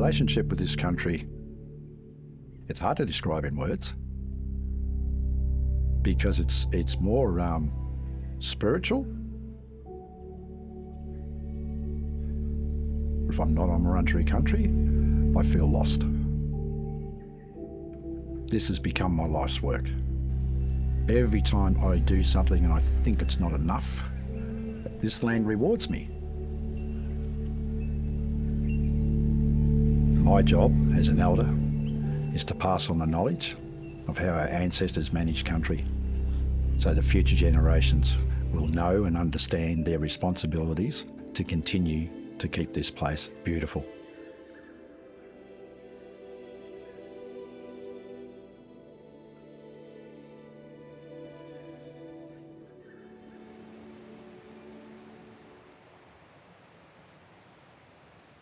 relationship with this country, it's hard to describe in words because it's more spiritual. If I'm not on Wurundjeri country, I feel lost. This has become my life's work. Every time I do something and I think it's not enough, this land rewards me. My job as an elder is to pass on the knowledge of how our ancestors managed country so that future generations will know and understand their responsibilities to continue to keep this place beautiful.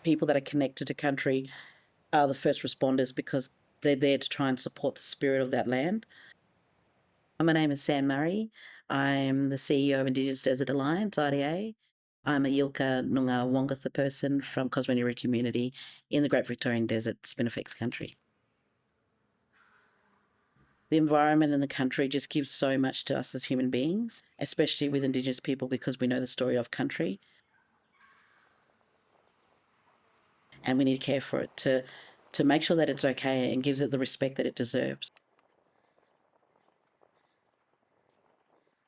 People that are connected to country are the first responders because they're there to try and support the spirit of that land. My name is Sam Murray. I'm the CEO of Indigenous Desert Alliance, IDA. I'm a Yilka Noongar Wongatha person from Cosmonyuri community in the Great Victorian Desert, Spinifex country. The environment and the country just gives so much to us as human beings, especially with Indigenous people because we know the story of country. And we need to care for it to make sure that it's okay and gives it the respect that it deserves.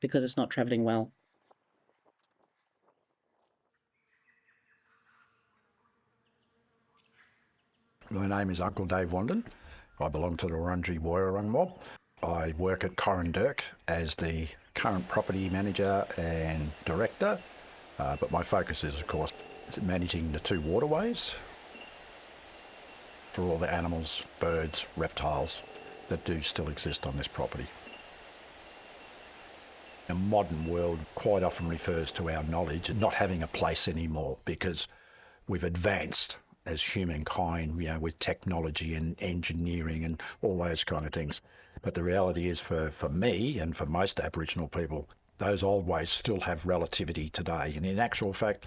Because it's not travelling well. My name is Uncle Dave Wandin. I belong to the Wurundjeri Woiwurrung mob. I work at Corrandirk as the current property manager and director, but my focus is, of course, managing the 2 waterways for all the animals, birds, reptiles that do still exist on this property. The modern world quite often refers to our knowledge not having a place anymore because we've advanced as humankind, with technology and engineering and all those kind of things. But the reality is for me and for most Aboriginal people, those old ways still have relativity today. And in actual fact,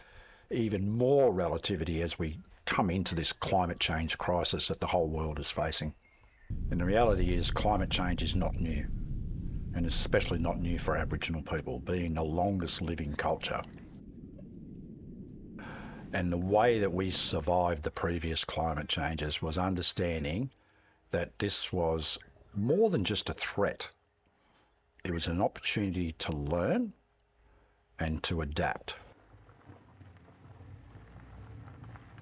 even more relativity as we come into this climate change crisis that the whole world is facing. And the reality is climate change is not new, and especially not new for Aboriginal people, being the longest living culture. And the way that we survived the previous climate changes was understanding that this was more than just a threat. It was an opportunity to learn and to adapt.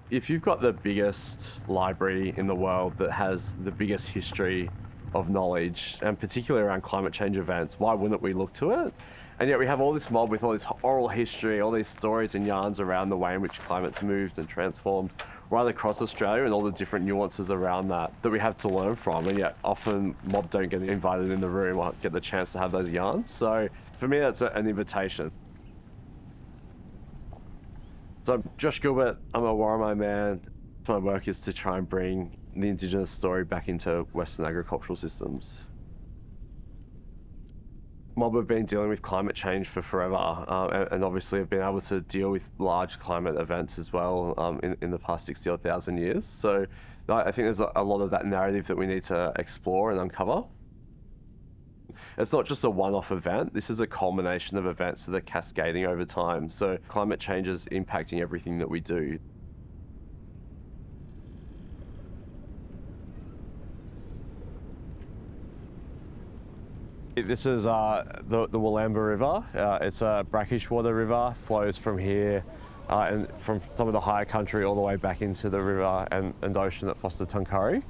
If you've got the biggest library in the world that has the biggest history of knowledge, and particularly around climate change events, why wouldn't we look to it? And yet we have all this mob with all this oral history, all these stories and yarns around the way in which climate's moved and transformed right across Australia and all the different nuances around that we have to learn from. And yet often mob don't get invited in the room or get the chance to have those yarns. So for me, that's an invitation. So I'm Josh Gilbert, I'm a Warramai man. My work is to try and bring the Indigenous story back into Western agricultural systems. Mob have been dealing with climate change for forever, and obviously have been able to deal with large climate events as well in the past 60,000 years. So I think there's a lot of that narrative that we need to explore and uncover. It's not just a one-off event. This is a culmination of events that are cascading over time. So climate change is impacting everything that we do. This is the Wollamba River. It's a brackish water river, flows from here and from some of the higher country all the way back into the river and ocean at Foster Tuncurry.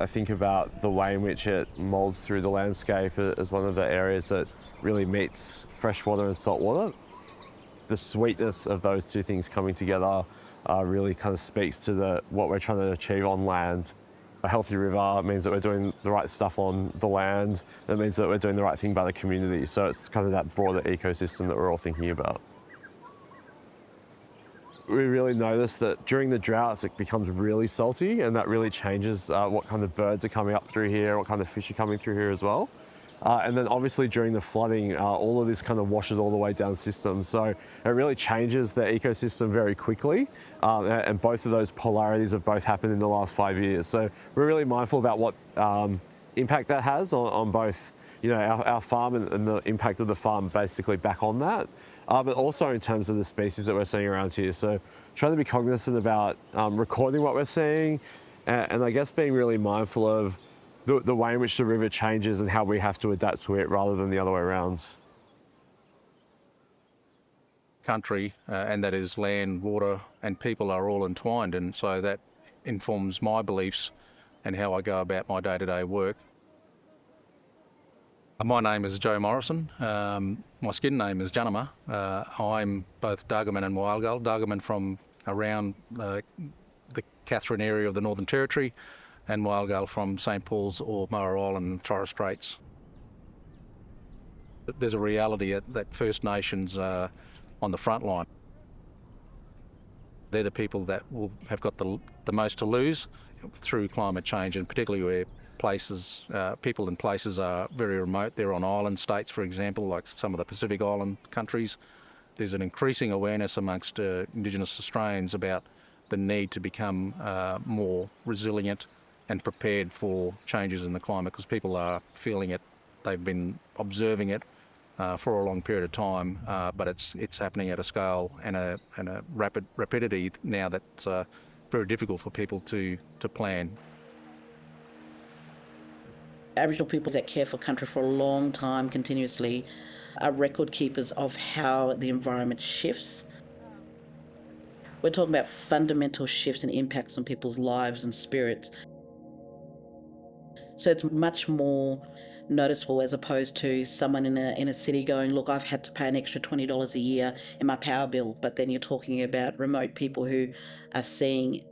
I think about the way in which it moulds through the landscape as one of the areas that really meets freshwater and saltwater. The sweetness of those two things coming together really kind of speaks to what we're trying to achieve on land. A healthy river means that we're doing the right stuff on the land. That means that we're doing the right thing by the community. So it's kind of that broader ecosystem that we're all thinking about. We really notice that during the droughts it becomes really salty, and that really changes what kind of birds are coming up through here, what kind of fish are coming through here as well. And then obviously during the flooding, all of this kind of washes all the way down systems. So it really changes the ecosystem very quickly. And both of those polarities have both happened in the last 5 years. So we're really mindful about what impact that has on both, our farm and the impact of the farm basically back on that. But also in terms of the species that we're seeing around here. So trying to be cognizant about recording what we're seeing and I guess being really mindful of the way in which the river changes and how we have to adapt to it rather than the other way around. Country, and that is land, water and people are all entwined, and so that informs my beliefs and how I go about my day-to-day work. My name is Joe Morrison. My skin name is Junama. I'm both Dargaman and Wildgull. Dargaman from around the Katherine area of the Northern Territory, and Wildgull from St Paul's or Murray Island and Torres Straits. There's a reality that First Nations are on the front line. They're the people that have got the most to lose through climate change, and particularly where people and places are very remote. They're on island states, for example, like some of the Pacific Island countries. There's an increasing awareness amongst Indigenous Australians about the need to become more resilient and prepared for changes in the climate, because people are feeling it. They've been observing it for a long period of time, but it's happening at a scale and a rapid rapidity now that's very difficult for people to plan. Aboriginal peoples that care for country for a long time continuously are record keepers of how the environment shifts. We're talking about fundamental shifts and impacts on people's lives and spirits. So it's much more noticeable as opposed to someone in a city going, look, I've had to pay an extra $20 a year in my power bill. But then you're talking about remote people who are seeing,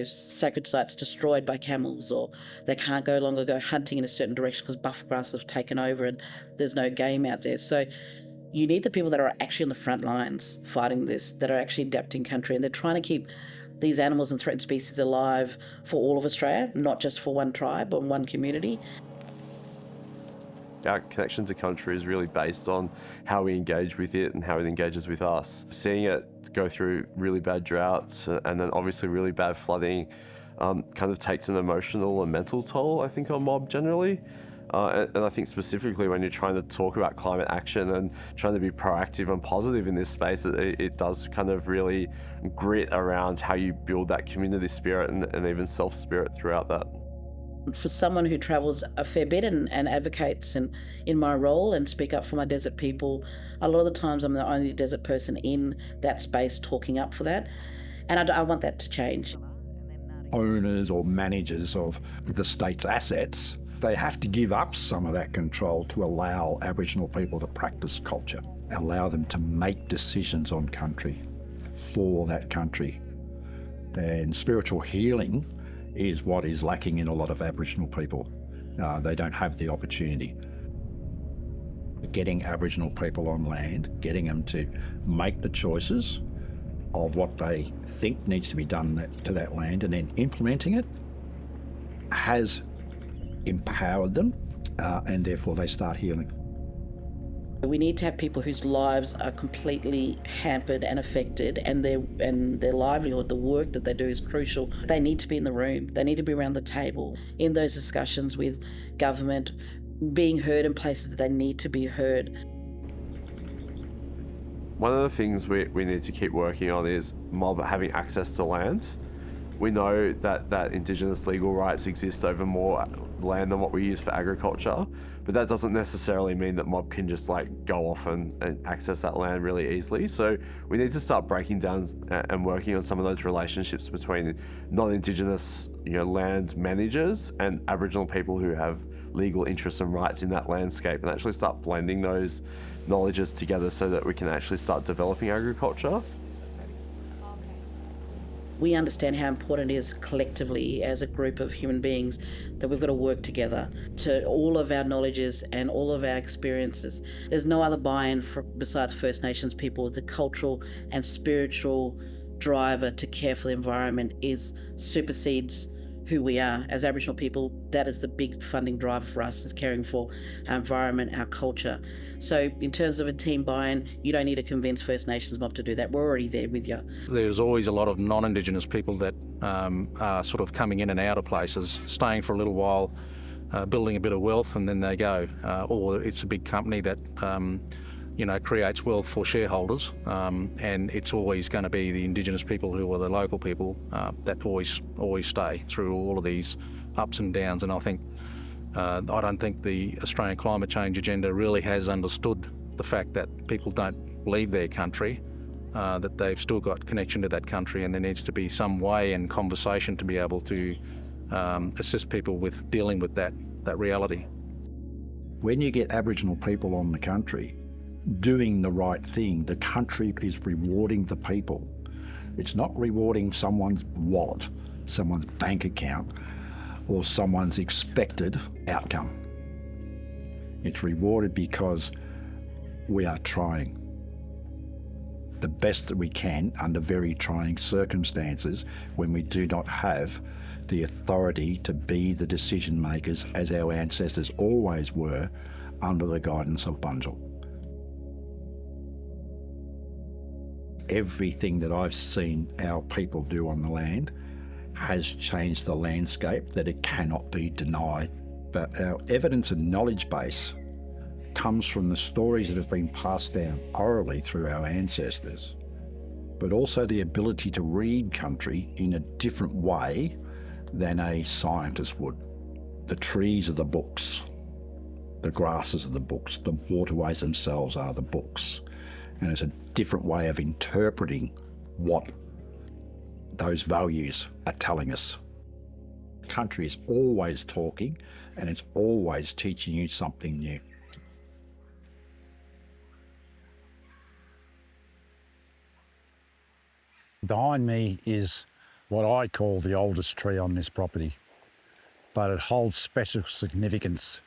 sacred sites destroyed by camels, or they can't no longer go hunting in a certain direction because buffer grass have taken over and there's no game out there. So you need the people that are actually on the front lines fighting this, that are actually adapting country, and they're trying to keep these animals and threatened species alive for all of Australia, not just for one tribe or one community. Our connection to country is really based on how we engage with it and how it engages with us. Seeing it go through really bad droughts and then obviously really bad flooding kind of takes an emotional and mental toll, I think, on mob generally. And I think specifically when you're trying to talk about climate action and trying to be proactive and positive in this space, it does kind of really grit around how you build that community spirit and even self-spirit throughout that. For someone who travels a fair bit and advocates in my role and speak up for my desert people, a lot of the times I'm the only desert person in that space talking up for that. And I want that to change. Owners or managers of the state's assets, they have to give up some of that control to allow Aboriginal people to practice culture, allow them to make decisions on country for that country. And spiritual healing is what is lacking in a lot of Aboriginal people. They don't have the opportunity. Getting Aboriginal people on land, getting them to make the choices of what they think needs to be done to that land and then implementing it has empowered them, and therefore they start healing. We need to have people whose lives are completely hampered and affected, and their livelihood, the work that they do is crucial. They need to be in the room. They need to be around the table in those discussions with government, being heard in places that they need to be heard. One of the things we need to keep working on is mob having access to land. We know that Indigenous legal rights exist over more land than what we use for agriculture, but that doesn't necessarily mean that mob can just go off and access that land really easily. So we need to start breaking down and working on some of those relationships between non-Indigenous land managers and Aboriginal people who have legal interests and rights in that landscape, and actually start blending those knowledges together so that we can actually start developing agriculture. We understand how important it is collectively as a group of human beings that we've got to work together to all of our knowledges and all of our experiences. There's no other buy-in besides First Nations people. The cultural and spiritual driver to care for the environment supersedes who we are as Aboriginal people. That is the big funding driver for us, is caring for our environment, our culture. So in terms of a team buy-in, you don't need to convince First Nations mob to do that. We're already there with you. There's always a lot of non-Indigenous people that are sort of coming in and out of places, staying for a little while, building a bit of wealth, and then they go. Or it's a big company that creates wealth for shareholders, and it's always going to be the Indigenous people who are the local people that always stay through all of these ups and downs. And I don't think the Australian climate change agenda really has understood the fact that people don't leave their country, that they've still got connection to that country, and there needs to be some way and conversation to be able to assist people with dealing with that reality. When you get Aboriginal people on the country doing the right thing, the country is rewarding the people. It's not rewarding someone's wallet, someone's bank account, or someone's expected outcome. It's rewarded because we are trying the best that we can under very trying circumstances when we do not have the authority to be the decision makers as our ancestors always were under the guidance of Bunjil. Everything that I've seen our people do on the land has changed the landscape, that it cannot be denied. But our evidence and knowledge base comes from the stories that have been passed down orally through our ancestors, but also the ability to read country in a different way than a scientist would. The trees are the books, the grasses are the books, the waterways themselves are the books. And it's a different way of interpreting what those values are telling us. Country is always talking, and it's always teaching you something new. Behind me is what I call the oldest tree on this property, but it holds special significance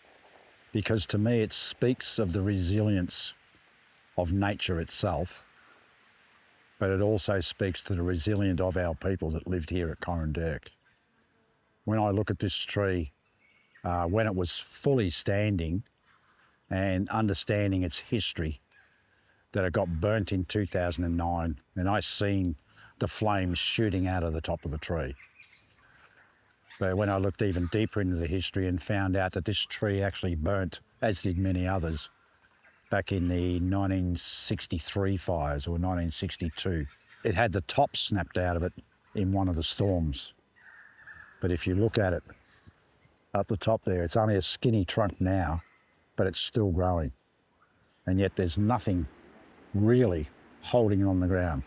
because to me it speaks of the resilience of nature itself, but it also speaks to the resilience of our people that lived here at Corranderk. When I look at this tree, when it was fully standing and understanding its history, that it got burnt in 2009, and I seen the flames shooting out of the top of the tree. But when I looked even deeper into the history and found out that this tree actually burnt, as did many others, back in the 1963 fires or 1962. It had the top snapped out of it in one of the storms. But if you look at it up the top there, it's only a skinny trunk now, but it's still growing. And yet there's nothing really holding it on the ground.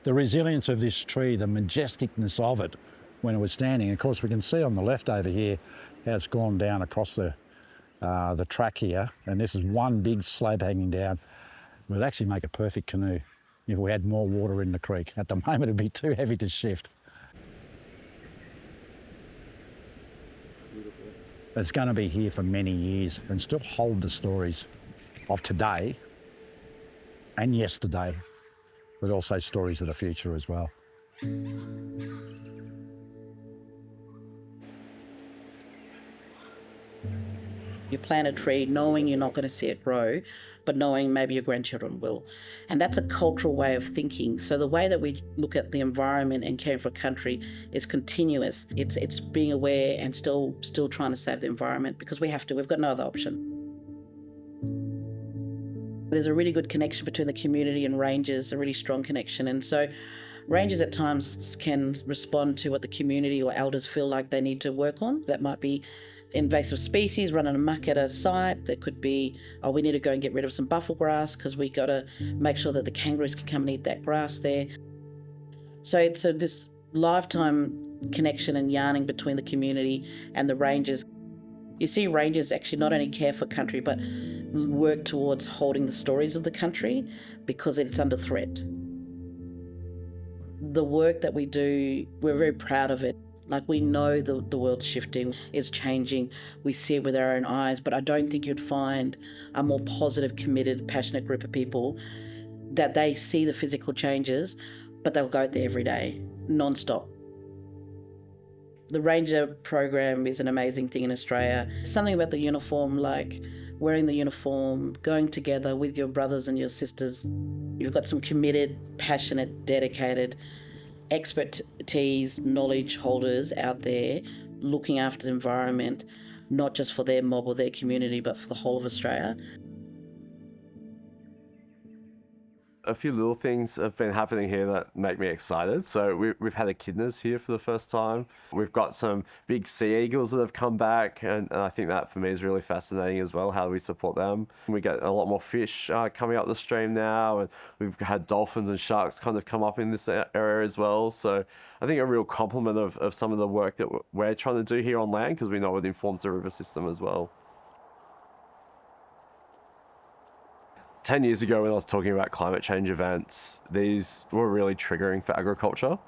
The resilience of this tree, the majesticness of it when it was standing. Of course, we can see on the left over here how it's gone down across the track here, and this is one big slab hanging down. It would actually make a perfect canoe if we had more water in the creek. At the moment it'd be too heavy to shift. It's going to be here for many years and still hold the stories of today and yesterday, but also stories of the future as well. You plant a tree knowing you're not going to see it grow, but knowing maybe your grandchildren will. And that's a cultural way of thinking. So the way that we look at the environment and caring for country is continuous. It's being aware and still trying to save the environment because we have to. We've got no other option. There's a really good connection between the community and rangers, a really strong connection. And so rangers at times can respond to what the community or elders feel like they need to work on. That might be invasive species running amok at a site. That could be, oh, we need to go and get rid of some buffel grass because we got to make sure that the kangaroos can come and eat that grass there. So it's this lifetime connection and yarning between the community and the rangers. You see rangers actually not only care for country, but work towards holding the stories of the country because it's under threat. The work that we do, we're very proud of it. Like, we know the world's shifting, it's changing, we see it with our own eyes, but I don't think you'd find a more positive, committed, passionate group of people that they see the physical changes, but they'll go there every day, non-stop. The Ranger program is an amazing thing in Australia. Something about the uniform, like wearing the uniform, going together with your brothers and your sisters. You've got some committed, passionate, dedicated, expertise, knowledge holders out there looking after the environment, not just for their mob or their community, but for the whole of Australia. A few little things have been happening here that make me excited. So we've had echidnas here for the first time. We've got some big sea eagles that have come back, and I think that for me is really fascinating as well, how we support them. We get a lot more fish coming up the stream now, and we've had dolphins and sharks kind of come up in this area as well. So I think a real complement of some of the work that we're trying to do here on land, because we know it informs the river system as well. 10 years ago, when I was talking about climate change events, these were really triggering for agriculture.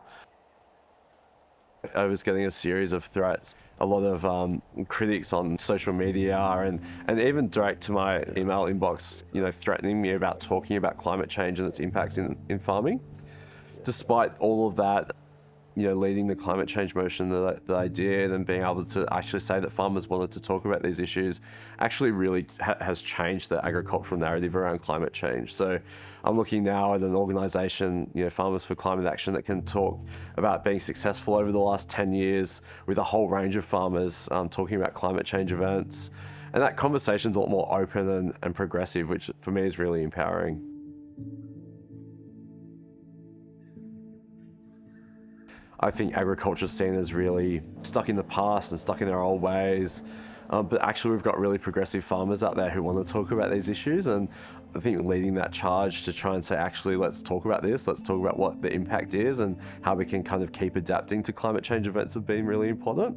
I was getting a series of threats, a lot of critics on social media and even direct to my email inbox, threatening me about talking about climate change and its impacts in farming. Despite all of that, leading the climate change motion that I did and being able to actually say that farmers wanted to talk about these issues actually really has changed the agricultural narrative around climate change. So I'm looking now at an organisation, Farmers for Climate Action, that can talk about being successful over the last 10 years with a whole range of farmers talking about climate change events. And that conversation's a lot more open and progressive, which for me is really empowering. I think agriculture's seen as really stuck in the past and stuck in their old ways. But actually we've got really progressive farmers out there who want to talk about these issues, and I think leading that charge to try and say, actually, let's talk about this, let's talk about what the impact is and how we can kind of keep adapting to climate change events have been really important.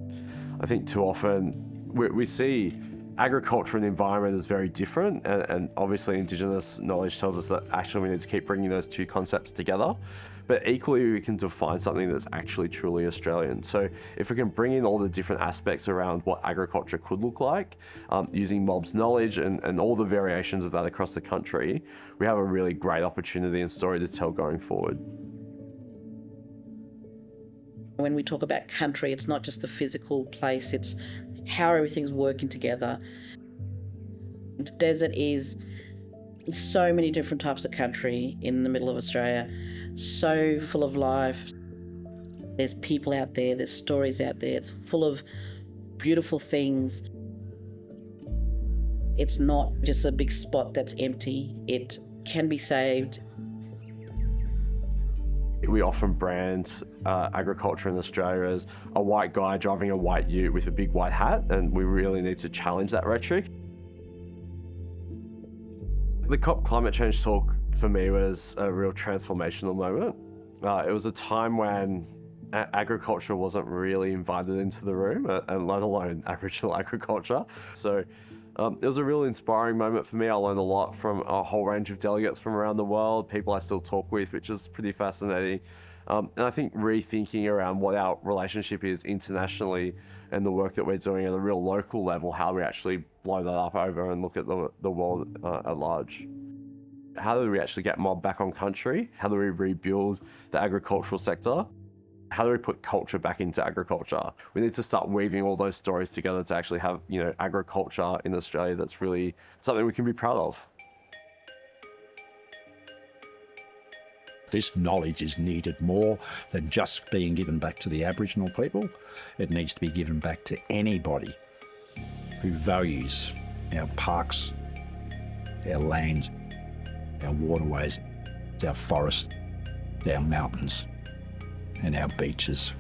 I think too often we see agriculture and environment as very different, and obviously Indigenous knowledge tells us that actually we need to keep bringing those two concepts together. But equally, we can define something that's actually truly Australian. So if we can bring in all the different aspects around what agriculture could look like, using mob's knowledge and all the variations of that across the country, we have a really great opportunity and story to tell going forward. When we talk about country, it's not just the physical place, it's how everything's working together. The desert is so many different types of country in the middle of Australia, so full of life. There's people out there, there's stories out there, it's full of beautiful things. It's not just a big spot that's empty, it can be saved. We often brand agriculture in Australia as a white guy driving a white ute with a big white hat, and we really need to challenge that rhetoric. The COP climate change talk for me was a real transformational moment. It was a time when agriculture wasn't really invited into the room, and let alone Aboriginal agriculture. So it was a real inspiring moment for me. I learned a lot from a whole range of delegates from around the world, people I still talk with, which is pretty fascinating. And I think rethinking around what our relationship is internationally and the work that we're doing at a real local level, how we actually blow that up over and look at the world at large. How do we actually get mob back on country? How do we rebuild the agricultural sector? How do we put culture back into agriculture? We need to start weaving all those stories together to actually have, agriculture in Australia that's really something we can be proud of. This knowledge is needed more than just being given back to the Aboriginal people. It needs to be given back to anybody who values our parks, our lands, our waterways, our forests, our mountains, and our beaches.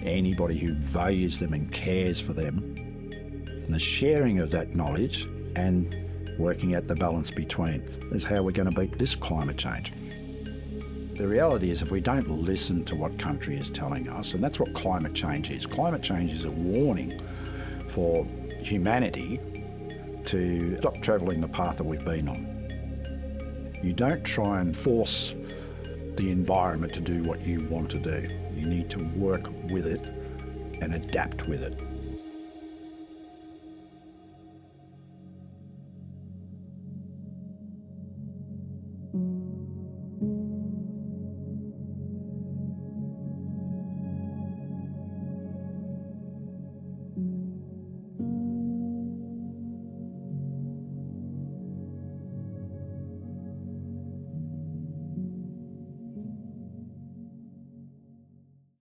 Anybody who values them and cares for them, and the sharing of that knowledge and working out the balance between is how we're going to beat this climate change. The reality is, if we don't listen to what country is telling us, and that's what climate change is. Climate change is a warning for humanity to stop travelling the path that we've been on. You don't try and force the environment to do what you want to do. You need to work with it and adapt with it.